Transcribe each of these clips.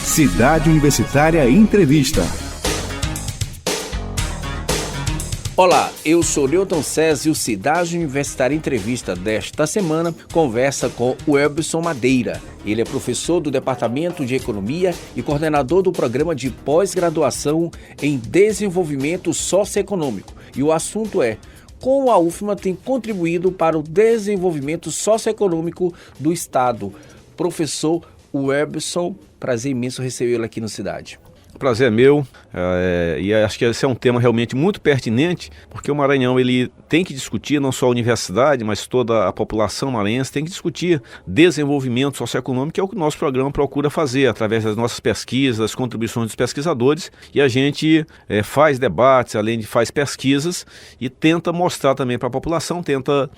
Cidade Universitária Entrevista. Olá, eu sou Newton César e o Cidade Universitária Entrevista desta semana conversa com o Elbson Madeira. Ele é professor do Departamento de Economia e coordenador do Programa de Pós-Graduação em Desenvolvimento Socioeconômico. E o assunto é: como a UFMA tem contribuído para o desenvolvimento socioeconômico do Estado. Professor Elbson, prazer imenso recebê-lo aqui no Cidade. Prazer é meu, e acho que esse é um tema realmente muito pertinente, porque o Maranhão ele tem que discutir, não só a universidade, mas toda a população maranhense tem que discutir desenvolvimento socioeconômico, que é o que o nosso programa procura fazer, através das nossas pesquisas, das contribuições dos pesquisadores, e a gente faz debates, além de faz pesquisas, e tenta mostrar também para a população, tenta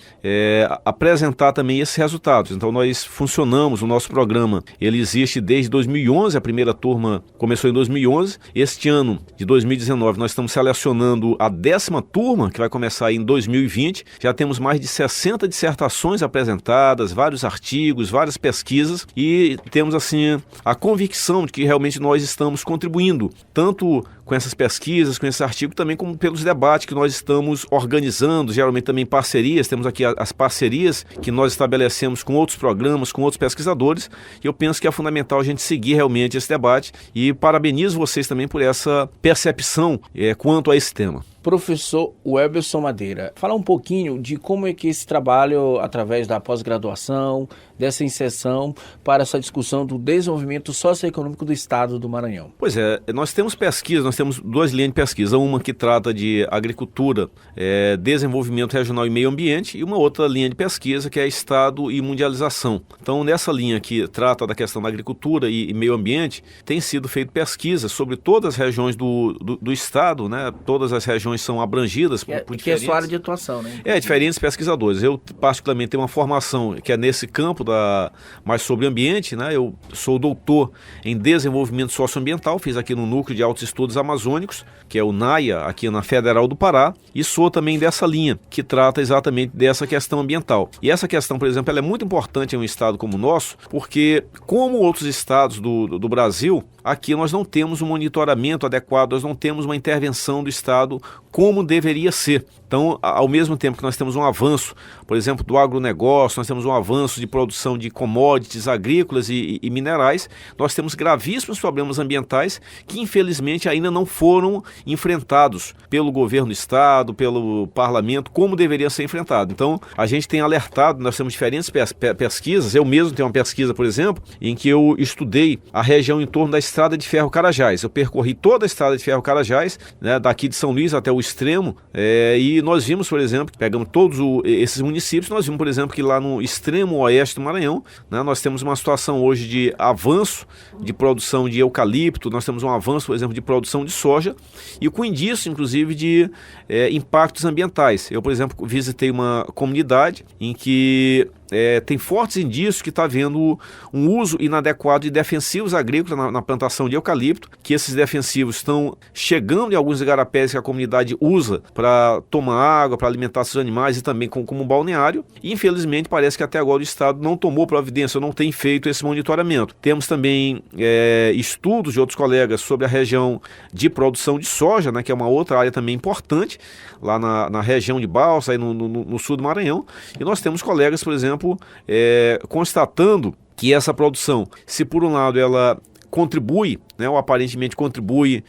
apresentar também esses resultados. Então nós funcionamos, o nosso programa, ele existe desde 2011, a primeira turma começou em 2011, este ano de 2019 nós estamos selecionando a 10ª turma, que vai começar em 2020, já temos mais de 60 dissertações apresentadas, vários artigos, várias pesquisas e temos assim a convicção de que realmente nós estamos contribuindo, tanto com essas pesquisas, com esse artigo, também como pelos debates que nós estamos organizando, geralmente também parcerias, temos aqui as parcerias que nós estabelecemos com outros programas, com outros pesquisadores, e eu penso que é fundamental a gente seguir realmente esse debate e parabenizo vocês também por essa percepção quanto a esse tema. Professor Elbson Madeira, falar um pouquinho de como é que esse trabalho, através da pós-graduação, dessa inserção para essa discussão do desenvolvimento socioeconômico do Estado do Maranhão. Pois é, nós temos pesquisa, nós temos duas linhas de pesquisa, uma que trata de agricultura, desenvolvimento regional e meio ambiente, e uma outra linha de pesquisa que é Estado e mundialização. Então, nessa linha que trata da questão da agricultura e meio ambiente, tem sido feita pesquisa sobre todas as regiões do Estado, né? Todas as regiões são abrangidas por diferentes... Que é a sua área de atuação, né? Diferentes pesquisadores. Eu, particularmente, tenho uma formação que é nesse campo mais sobre ambiente, né? Eu sou doutor em desenvolvimento socioambiental, fiz aqui no Núcleo de Altos Estudos Amazônicos, que é o NAIA, aqui na Federal do Pará, e sou também dessa linha, que trata exatamente dessa questão ambiental. E essa questão, por exemplo, ela é muito importante em um estado como o nosso, porque, como outros estados do Brasil, aqui nós não temos um monitoramento adequado, nós não temos uma intervenção do Estado como deveria ser. Então, ao mesmo tempo que nós temos um avanço, por exemplo, do agronegócio, nós temos um avanço de produção de commodities agrícolas e minerais, nós temos gravíssimos problemas ambientais que, infelizmente, ainda não foram enfrentados pelo governo do Estado, pelo parlamento, como deveria ser enfrentado. Então, a gente tem alertado, nós temos diferentes pesquisas, eu mesmo tenho uma pesquisa, por exemplo, em que eu estudei a região em torno da Estrada de Ferro Carajás. Eu percorri toda a Estrada de Ferro Carajás, né, daqui de São Luís até o extremo, e nós vimos, por exemplo, pegamos todos esses municípios, nós vimos, por exemplo, que lá no extremo oeste do Maranhão, né, nós temos uma situação hoje de avanço de produção de eucalipto, nós temos um avanço, por exemplo, de produção de soja, e com indício, inclusive, de impactos ambientais. Eu, por exemplo, visitei uma comunidade em que tem fortes indícios que está havendo um uso inadequado de defensivos agrícolas na plantação de eucalipto, que esses defensivos estão chegando em alguns igarapés que a comunidade usa para tomar água, para alimentar seus animais e também como balneário. E, infelizmente, parece que até agora o Estado não tomou providência, não tem feito esse monitoramento. Temos também estudos de outros colegas sobre a região de produção de soja, né, que é uma outra área também importante, lá na região de Balsa, aí no sul do Maranhão. E nós temos colegas, por exemplo, constatando que essa produção, se por um lado ela contribui, né, ou aparentemente contribui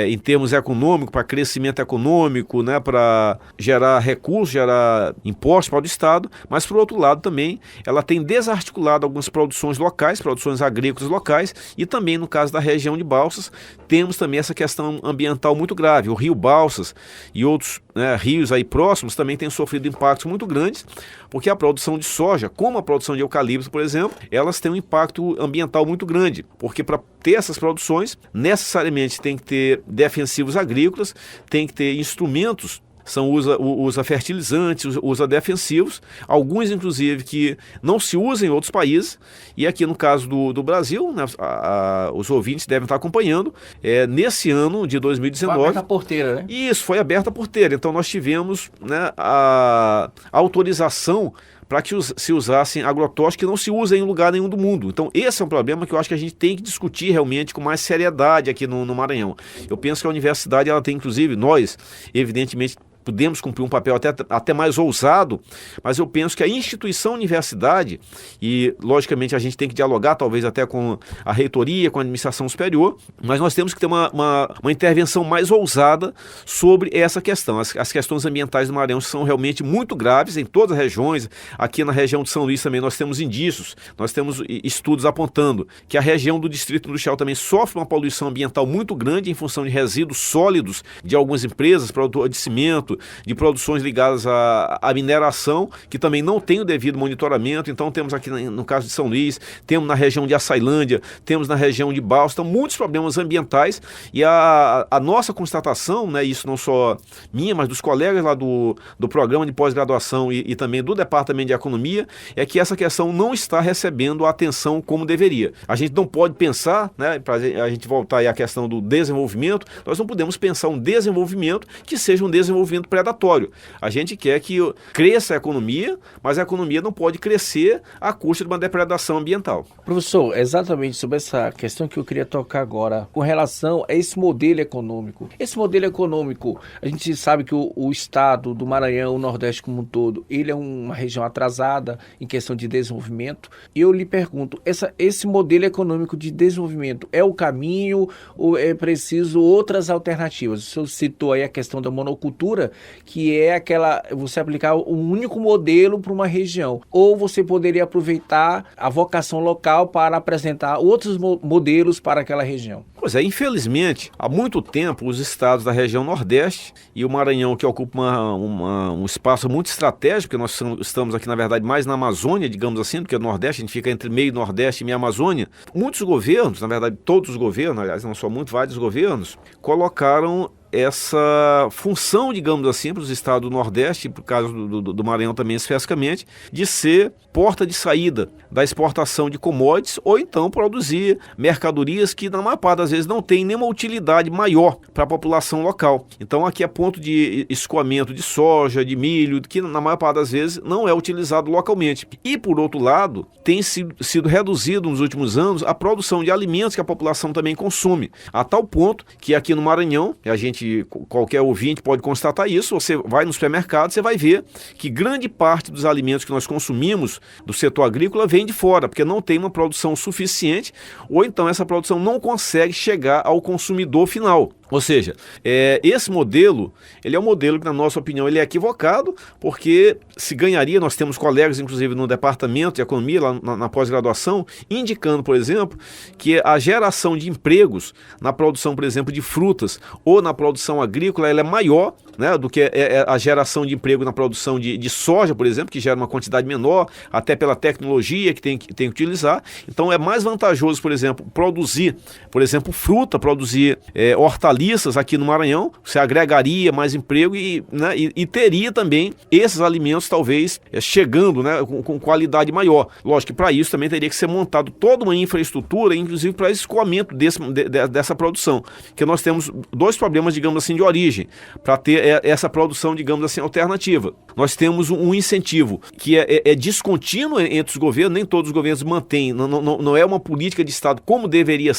em termos econômicos, para crescimento econômico, né, para gerar recursos, gerar impostos para o Estado, mas por outro lado também ela tem desarticulado algumas produções locais, produções agrícolas locais, e também no caso da região de Balsas, temos também essa questão ambiental muito grave. O rio Balsas e outros rios aí próximos também têm sofrido impactos muito grandes, porque a produção de soja, como a produção de eucalipto, por exemplo, elas têm um impacto ambiental muito grande, porque para ter essas produções, necessariamente tem que ter defensivos agrícolas, tem que ter instrumentos usa fertilizantes, usa defensivos, alguns inclusive que não se usam em outros países, e aqui no caso do Brasil, né, os ouvintes devem estar acompanhando, nesse ano de 2019... Foi aberta a porteira, né? Isso, foi aberta a porteira, então nós tivemos, né, a autorização para que se usassem agrotóxicos que não se usam em lugar nenhum do mundo. Então esse é um problema que eu acho que a gente tem que discutir realmente com mais seriedade aqui no Maranhão. Eu penso que a universidade, ela tem, inclusive, nós, evidentemente, podemos cumprir um papel até mais ousado, mas eu penso que a instituição universidade, e logicamente a gente tem que dialogar talvez até com a reitoria, com a administração superior, mas nós temos que ter uma intervenção mais ousada sobre essa questão. As questões ambientais do Maranhão são realmente muito graves em todas as regiões. Aqui na região de São Luís também nós temos indícios, nós temos estudos apontando que a região do Distrito Industrial também sofre uma poluição ambiental muito grande em função de resíduos sólidos de algumas empresas, produtor de cimento, de produções ligadas à mineração, que também não tem o devido monitoramento. Então temos aqui no caso de São Luís, temos na região de Açailândia, temos na região de Balsas, então muitos problemas ambientais, e a nossa constatação, né, isso não só minha, mas dos colegas lá do programa de pós-graduação e também do Departamento de Economia, é que essa questão não está recebendo a atenção como deveria. A gente não pode pensar, né, para a gente voltar aí à questão do desenvolvimento, nós não podemos pensar um desenvolvimento que seja um desenvolvimento predatório. A gente quer que cresça a economia, mas a economia não pode crescer à custa de uma depredação ambiental. Professor, exatamente sobre essa questão que eu queria tocar agora, com relação a esse modelo econômico. Esse modelo econômico, a gente sabe que o estado do Maranhão, o Nordeste como um todo, ele é uma região atrasada em questão de desenvolvimento. E eu lhe pergunto, esse modelo econômico de desenvolvimento é o caminho ou é preciso outras alternativas? O senhor citou aí a questão da monocultura, que é você aplicar um único modelo para uma região, ou você poderia aproveitar a vocação local para apresentar outros modelos para aquela região. Pois é, infelizmente, há muito tempo os estados da região Nordeste e o Maranhão, que ocupa um espaço muito estratégico, porque nós estamos aqui, na verdade, mais na Amazônia, digamos assim, porque o Nordeste, a gente fica entre meio Nordeste e meio Amazônia. Muitos governos, na verdade, todos os governos, aliás, não só muitos, vários governos, colocaram essa função, digamos assim, para os estados do Nordeste, por caso do Maranhão também especificamente, de ser porta de saída da exportação de commodities ou então produzir mercadorias que na maior parte das vezes não tem nenhuma utilidade maior para a população local. Então aqui é ponto de escoamento de soja, de milho, que na maior parte das vezes não é utilizado localmente. E por outro lado, tem sido reduzido nos últimos anos a produção de alimentos que a população também consome, a tal ponto que aqui no Maranhão, qualquer ouvinte pode constatar isso, você vai no supermercado, você vai ver que grande parte dos alimentos que nós consumimos do setor agrícola vem de fora, porque não tem uma produção suficiente, ou então essa produção não consegue chegar ao consumidor final. Ou seja, esse modelo, ele é um modelo que, na nossa opinião, ele é equivocado, porque se ganharia, nós temos colegas, inclusive, no Departamento de Economia, lá na pós-graduação, indicando, por exemplo, que a geração de empregos na produção, por exemplo, de frutas ou na produção agrícola, ela é maior, né, do que a geração de emprego na produção de soja, por exemplo, que gera uma quantidade menor, até pela tecnologia que tem que utilizar. Então, é mais vantajoso, por exemplo, produzir, por exemplo, fruta, produzir hortaliças aqui no Maranhão, você agregaria mais emprego e teria também esses alimentos talvez chegando, né, com qualidade maior. Lógico que para isso também teria que ser montado toda uma infraestrutura, inclusive para escoamento dessa produção, porque nós temos dois problemas, digamos assim, de origem, para ter essa produção, digamos assim, alternativa. Nós temos um incentivo que é descontínuo entre os governos, nem todos os governos mantêm, não é uma política de Estado como deveria,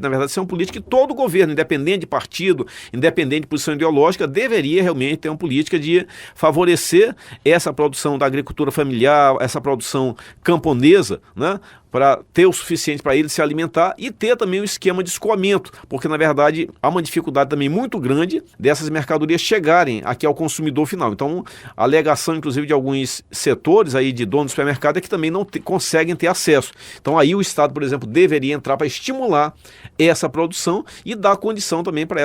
na verdade, ser uma política que todo governo, independente de partido, independente de posição ideológica, deveria realmente ter uma política de favorecer essa produção da agricultura familiar, essa produção camponesa, né, para ter o suficiente para ele se alimentar e ter também um esquema de escoamento, porque na verdade há uma dificuldade também muito grande dessas mercadorias chegarem aqui ao consumidor final. Então a alegação inclusive de alguns setores aí de donos de supermercado é que também não conseguem ter acesso. Então aí o Estado, por exemplo, deveria entrar para estimular essa produção e dar condição também para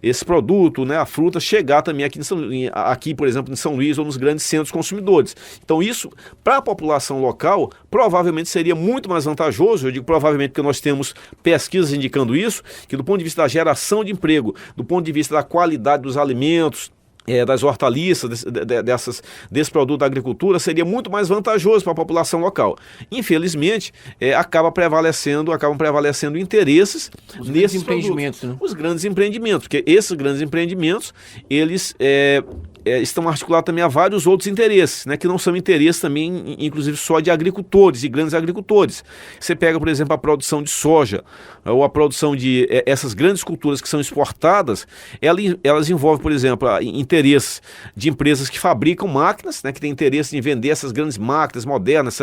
esse produto, né, a fruta, chegar também aqui, por exemplo, em São Luís ou nos grandes centros consumidores. Então isso, para a população local, provavelmente seria muito mais vantajoso. Eu digo provavelmente porque nós temos pesquisas indicando isso, que do ponto de vista da geração de emprego, do ponto de vista da qualidade dos alimentos, das hortaliças, desse produto da agricultura, seria muito mais vantajoso para a população local. Infelizmente, acabam prevalecendo interesses nesses empreendimentos, né? Os grandes empreendimentos, porque esses grandes empreendimentos, eles estão articulados também a vários outros interesses, né, que não são interesses também, inclusive só de agricultores, de grandes agricultores. Você pega, por exemplo, a produção de soja, ou a produção de essas grandes culturas que são exportadas, elas envolvem, por exemplo, interesses de empresas que fabricam máquinas, né, que têm interesse em vender essas grandes máquinas modernas,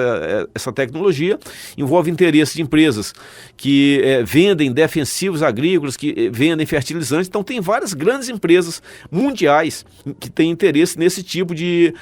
essa tecnologia, envolve interesse de empresas que vendem defensivos agrícolas, que vendem fertilizantes. Então tem várias grandes empresas mundiais que têm interesse nesse tipo de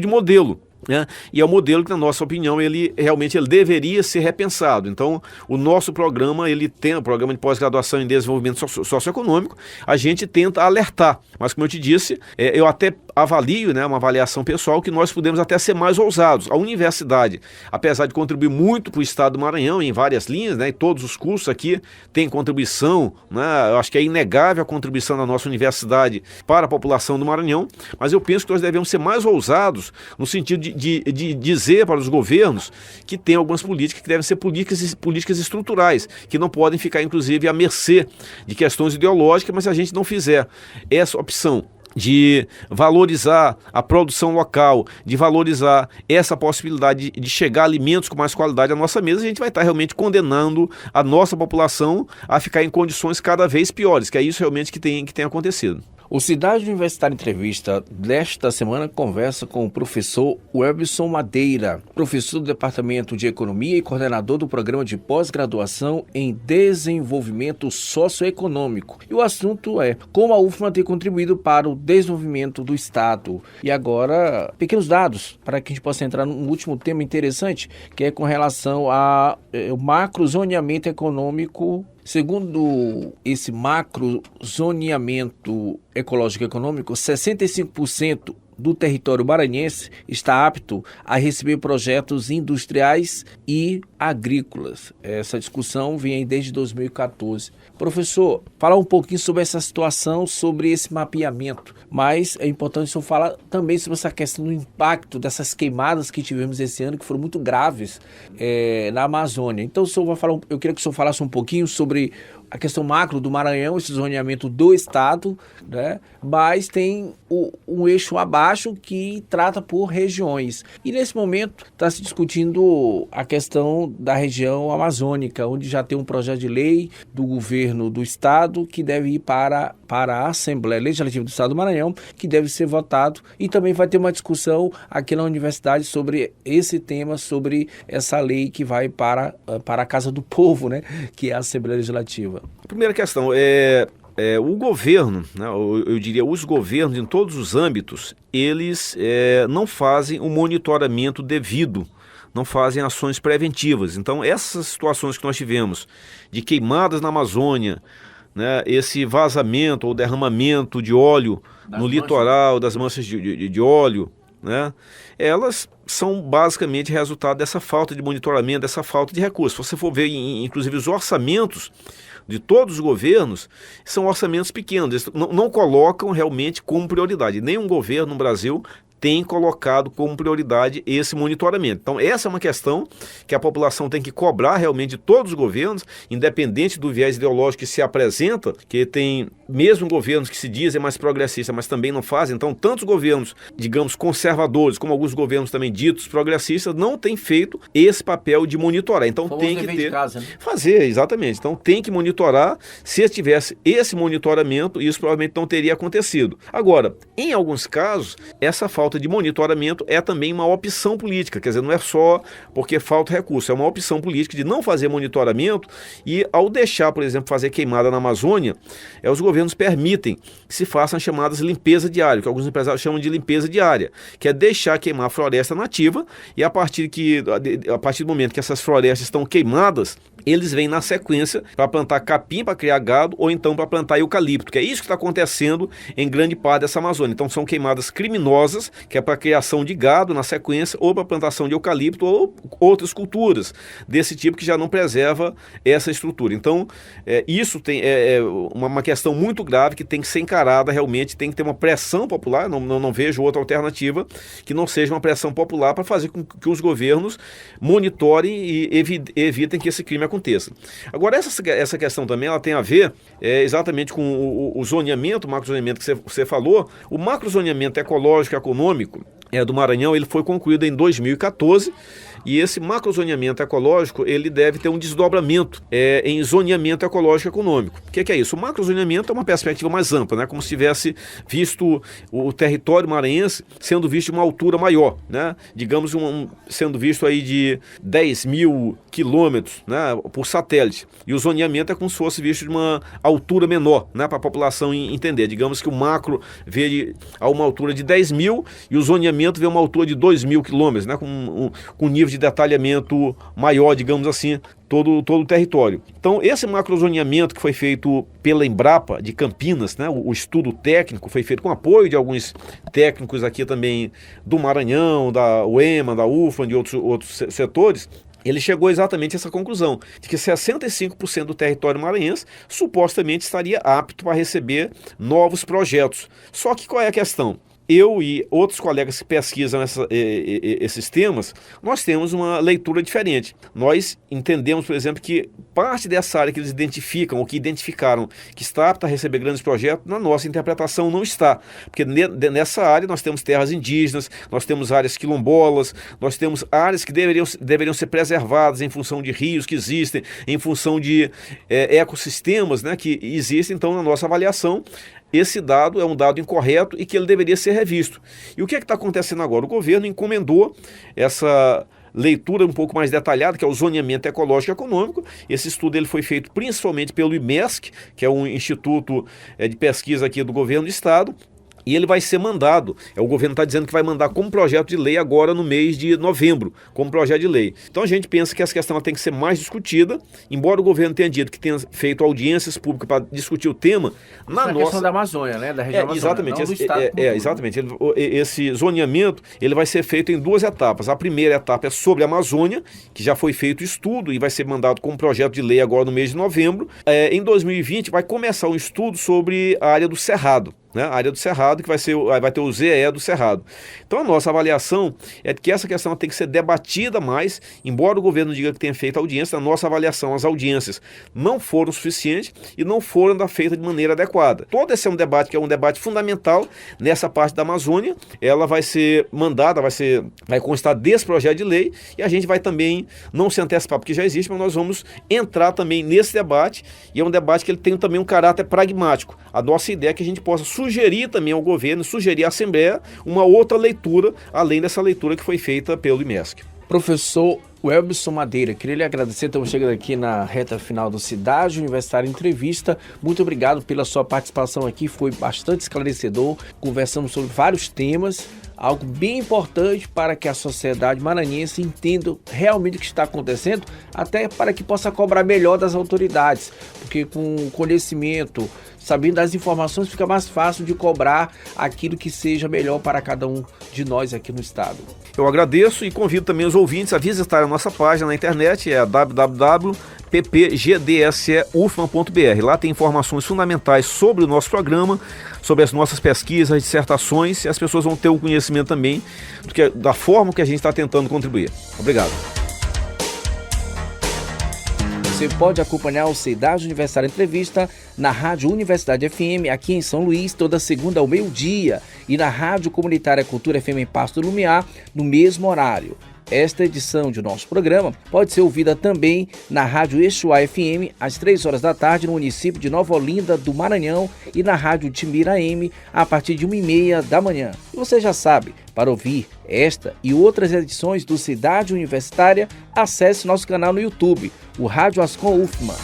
modelo. Né? E é um modelo que, na nossa opinião, ele realmente deveria ser repensado. Então, o nosso programa, ele tem o programa de pós-graduação em desenvolvimento socioeconômico, a gente tenta alertar, mas como eu te disse, eu até avalio, né, uma avaliação pessoal, que nós podemos até ser mais ousados. A universidade, apesar de contribuir muito para o estado do Maranhão em várias linhas, né, e todos os cursos aqui têm contribuição, né, eu acho que é inegável a contribuição da nossa universidade para a população do Maranhão, mas eu penso que nós devemos ser mais ousados no sentido de dizer para os governos que tem algumas políticas que devem ser políticas estruturais, que não podem ficar, inclusive, à mercê de questões ideológicas, mas se a gente não fizer essa opção de valorizar a produção local, de valorizar essa possibilidade de chegar alimentos com mais qualidade à nossa mesa, a gente vai estar realmente condenando a nossa população a ficar em condições cada vez piores, que é isso realmente que tem acontecido. O Cidade Universitária Entrevista desta semana conversa com o professor Webson Madeira, professor do Departamento de Economia e coordenador do Programa de Pós-Graduação em Desenvolvimento Socioeconômico. E o assunto é como a UFMA tem contribuído para o desenvolvimento do Estado. E agora, pequenos dados, para que a gente possa entrar num último tema interessante, que é com relação ao macrozoneamento econômico. Segundo esse macrozoneamento ecológico-econômico, 65% do território maranhense está apto a receber projetos industriais e agrícolas. Essa discussão vem desde 2014. Professor, falar um pouquinho sobre essa situação, sobre esse mapeamento, mas é importante o senhor falar também sobre essa questão do impacto dessas queimadas que tivemos esse ano, que foram muito graves na Amazônia. Então, o senhor vai falar, eu queria que o senhor falasse um pouquinho sobre a questão macro do Maranhão, esse zoneamento do Estado, né? Mas tem um eixo abaixo que trata por regiões. E nesse momento está se discutindo a questão da região amazônica, onde já tem um projeto de lei do governo do Estado que deve ir para a Assembleia Legislativa do Estado do Maranhão, que deve ser votado. E também vai ter uma discussão aqui na universidade sobre esse tema, sobre essa lei que vai para a Casa do Povo, né? Que é a Assembleia Legislativa. Primeira questão, o governo, né, eu diria os governos em todos os âmbitos, eles não fazem um monitoramento devido, não fazem ações preventivas. Então, essas situações que nós tivemos de queimadas na Amazônia, né, esse vazamento ou derramamento de óleo no litoral, das manchas de óleo, né, elas são basicamente resultado dessa falta de monitoramento, dessa falta de recursos. Se você for ver, inclusive, os orçamentos de todos os governos, são orçamentos pequenos, eles não colocam realmente como prioridade. Nenhum governo no Brasil tem colocado como prioridade esse monitoramento. Então, essa é uma questão que a população tem que cobrar realmente de todos os governos, independente do viés ideológico que se apresenta, que tem mesmo governos que se dizem mais progressistas, mas também não fazem. Então, tantos governos, digamos, conservadores, como alguns governos também ditos progressistas, não têm feito esse papel de monitorar. Então, tem que ter... casa, né? Fazer, exatamente. Então, tem que monitorar. Se tivesse esse monitoramento, isso provavelmente não teria acontecido. Agora, em alguns casos, essa falta de monitoramento é também uma opção política, quer dizer, não é só porque falta recurso, é uma opção política de não fazer monitoramento e, ao deixar, por exemplo, fazer queimada na Amazônia, os governos permitem que se façam as chamadas limpeza diária, que alguns empresários chamam de limpeza diária, que é deixar queimar a floresta nativa e a partir do momento que essas florestas estão queimadas, eles vêm na sequência para plantar capim para criar gado ou então para plantar eucalipto, que é isso que está acontecendo em grande parte dessa Amazônia. Então são queimadas criminosas, que é para a criação de gado na sequência ou para a plantação de eucalipto ou outras culturas desse tipo que já não preserva essa estrutura. Então isso é uma questão muito grave que tem que ser encarada realmente, tem que ter uma pressão popular, não vejo outra alternativa que não seja uma pressão popular para fazer com que os governos monitorem e evitem que esse crime aconteça. aconteça. Agora, essa questão também ela tem a ver exatamente com o zoneamento, o macrozoneamento que você falou. O macrozoneamento ecológico e econômico do Maranhão, ele foi concluído em 2014, e esse macrozoneamento ecológico, ele deve ter um desdobramento em zoneamento ecológico e econômico. O que é isso? O macrozoneamento é uma perspectiva mais ampla, né? Como se tivesse visto o território maranhense sendo visto de uma altura maior, né? Digamos, sendo visto aí de 10 mil quilômetros, né, por satélite. E o zoneamento é como se fosse visto de uma altura menor, né, para a população entender. Digamos que o macro vê a uma altura de 10 mil e o zoneamento vê uma altura de 2 mil quilômetros, né, com um nível de detalhamento maior, digamos assim, todo o território. Então, esse macrozoneamento que foi feito pela Embrapa de Campinas, né, o estudo técnico foi feito com apoio de alguns técnicos aqui também do Maranhão, da UEMA, da UFAM, de outros setores. Ele chegou exatamente a essa conclusão, de que 65% do território maranhense supostamente estaria apto para receber novos projetos. Só que qual é a questão? Eu e outros colegas que pesquisam esses temas, nós temos uma leitura diferente. Nós entendemos, por exemplo, que parte dessa área que eles identificam, ou que identificaram que está apta a receber grandes projetos, na nossa interpretação não está. Porque nessa área nós temos terras indígenas, nós temos áreas quilombolas, nós temos áreas que deveriam ser preservadas em função de rios que existem, em função de ecossistemas, né, que existem. Então, na nossa avaliação, esse dado é um dado incorreto e que ele deveria ser revisto. E o que está acontecendo agora? O governo encomendou essa leitura um pouco mais detalhada, que é o zoneamento ecológico e econômico. Esse estudo ele foi feito principalmente pelo IMESC, que é um instituto de pesquisa aqui do governo do estado, e ele vai ser mandado, o governo está dizendo que vai mandar como projeto de lei agora no mês de novembro, como projeto de lei. Então a gente pensa que essa questão tem que ser mais discutida, embora o governo tenha dito que tenha feito audiências públicas para discutir o tema, na questão da Amazônia, né, da região Amazônia, exatamente, não do estado. Exatamente. Esse zoneamento ele vai ser feito em 2 etapas. A primeira etapa é sobre a Amazônia, que já foi feito estudo e vai ser mandado como projeto de lei agora no mês de novembro. Em 2020 vai começar um estudo sobre a área do Cerrado. Né, a área do Cerrado, que vai ter o ZE do Cerrado. Então a nossa avaliação é que essa questão tem que ser debatida mais, embora o governo diga que tenha feito audiência, na nossa avaliação as audiências não foram suficientes e não foram feitas de maneira adequada. Todo esse é um debate que é um debate fundamental nessa parte da Amazônia. Ela vai ser mandada, vai constar desse projeto de lei, e a gente vai também não se antecipar porque já existe, mas nós vamos entrar também nesse debate, e é um debate que ele tem também um caráter pragmático. A nossa ideia é que a gente possa sugerir também ao governo, sugerir à Assembleia uma outra leitura, além dessa leitura que foi feita pelo IMESC. Professor Welbson Madeira, queria lhe agradecer, estamos chegando aqui na reta final do Cidade Universitária Entrevista. Muito obrigado pela sua participação aqui, foi bastante esclarecedor, conversamos sobre vários temas, algo bem importante para que a sociedade maranhense entenda realmente o que está acontecendo, até para que possa cobrar melhor das autoridades, porque com conhecimento, sabendo das informações, fica mais fácil de cobrar aquilo que seja melhor para cada um de nós aqui no estado. Eu agradeço e convido também os ouvintes a visitar a nossa página na internet, é www.ppgdseufam.br. Lá tem informações fundamentais sobre o nosso programa, sobre as nossas pesquisas, dissertações, e as pessoas vão ter o conhecimento também da forma que a gente está tentando contribuir. Obrigado. Você pode acompanhar o Cidade Universitária Entrevista na Rádio Universidade FM, aqui em São Luís, toda segunda ao meio-dia, e na Rádio Comunitária Cultura FM em Pasto do Lumiar, no mesmo horário. Esta edição de nosso programa pode ser ouvida também na Rádio Exuá FM, às 3 horas da tarde, no município de Nova Olinda, do Maranhão, e na Rádio Timira AM, a partir de 1h30 da manhã. E você já sabe, para ouvir esta e outras edições do Cidade Universitária, acesse nosso canal no YouTube, o Rádio Ascom UFMA.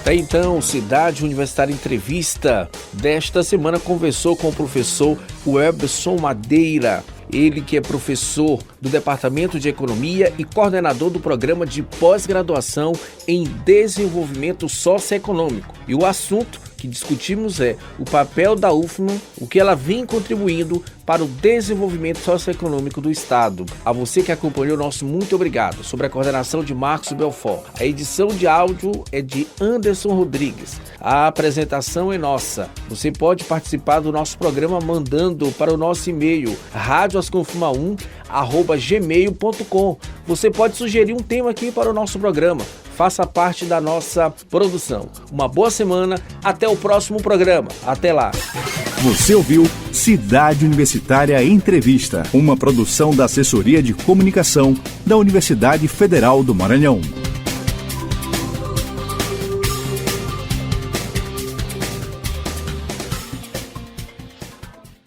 Então, Cidade Universitária Entrevista desta semana conversou com o professor Welbson Madeira, ele que é professor do Departamento de Economia e coordenador do Programa de Pós-Graduação em Desenvolvimento Socioeconômico. E o assunto que discutimos é o papel da UFMA, o que ela vem contribuindo para o desenvolvimento socioeconômico do Estado. A você que acompanhou, nosso muito obrigado. Sobre a coordenação de Marcos Belfort. A edição de áudio é de Anderson Rodrigues. A apresentação é nossa. Você pode participar do nosso programa mandando para o nosso e-mail radioasconfirma1@gmail.com. Você pode sugerir um tema aqui para o nosso programa. Faça parte da nossa produção. Uma boa semana, até o próximo programa. Até lá. Você ouviu Cidade Universitária Entrevista, uma produção da Assessoria de Comunicação da Universidade Federal do Maranhão.